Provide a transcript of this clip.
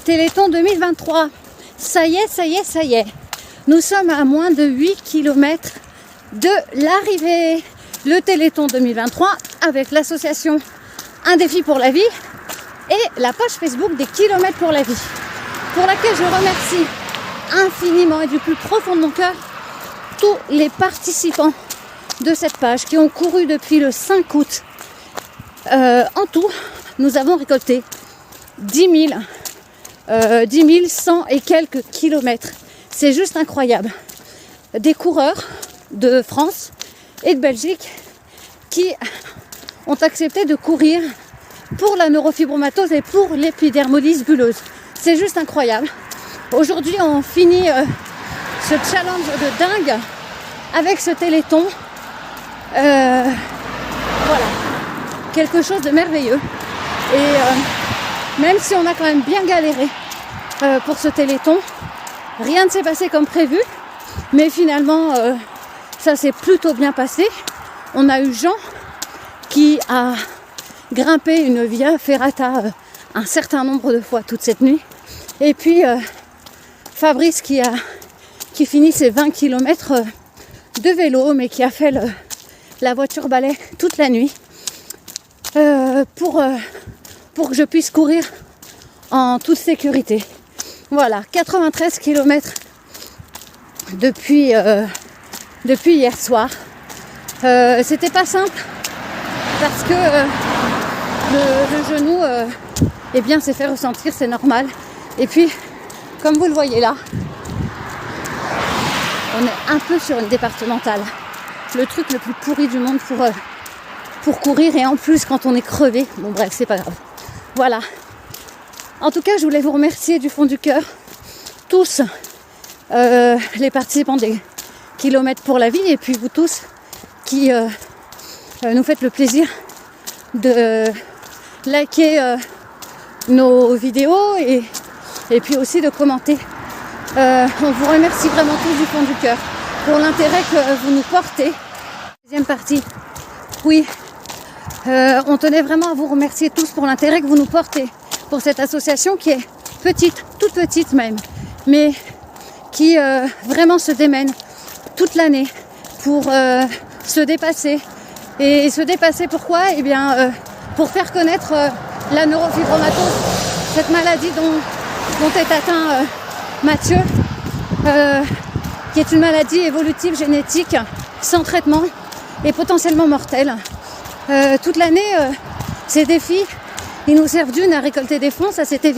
Téléthon 2023. Ça y est, ça y est, ça y est. Nous sommes à moins de 8 km de l'arrivée. Le Téléthon 2023 avec l'association Un défi pour la vie et la page Facebook des kilomètres pour la vie, pour laquelle je remercie infiniment et du plus profond de mon cœur tous les participants de cette page qui ont couru depuis le 5 août. En tout, nous avons récolté 10 100 et quelques kilomètres. C'est juste incroyable. Des coureurs de France et de Belgique qui ont accepté de courir pour la neurofibromatose et pour l'épidermolyse bulleuse. C'est juste incroyable. Aujourd'hui, on finit ce challenge de dingue avec ce téléthon. Voilà, quelque chose de merveilleux. Et même si on a quand même bien galéré pour ce téléthon, rien ne s'est passé comme prévu, mais finalement ça s'est plutôt bien passé. On a eu Jean qui a grimpé une via ferrata un certain nombre de fois toute cette nuit, et puis Fabrice qui finit ses 20 km de vélo, mais qui a fait la voiture balai toute la nuit pour que je puisse courir en toute sécurité. Voilà, 93 km depuis hier soir. C'était pas simple parce que le genou s'est fait ressentir, c'est normal. Et puis, comme vous le voyez là, on est un peu sur une départementale. Le truc le plus pourri du monde pour courir, et en plus quand on est crevé. Bon bref, c'est pas grave. Voilà. En tout cas, je voulais vous remercier du fond du cœur, tous les participants des kilomètres pour la vie, et puis vous tous qui nous faites le plaisir de liker nos vidéos et puis aussi de commenter. On vous remercie vraiment tous du fond du cœur pour l'intérêt que vous nous portez. Deuxième partie. Oui, on tenait vraiment à vous remercier tous pour l'intérêt que vous nous portez pour cette association qui est petite, toute petite même, mais qui vraiment se démène toute l'année pour se dépasser. Et se dépasser pourquoi ? Eh bien, pour faire connaître la neurofibromatose, cette maladie dont est atteint Mathieu, qui est une maladie évolutive génétique sans traitement et potentiellement mortelle. Toute l'année, ces défis, ils nous servent d'une à récolter des fonds, ça c'était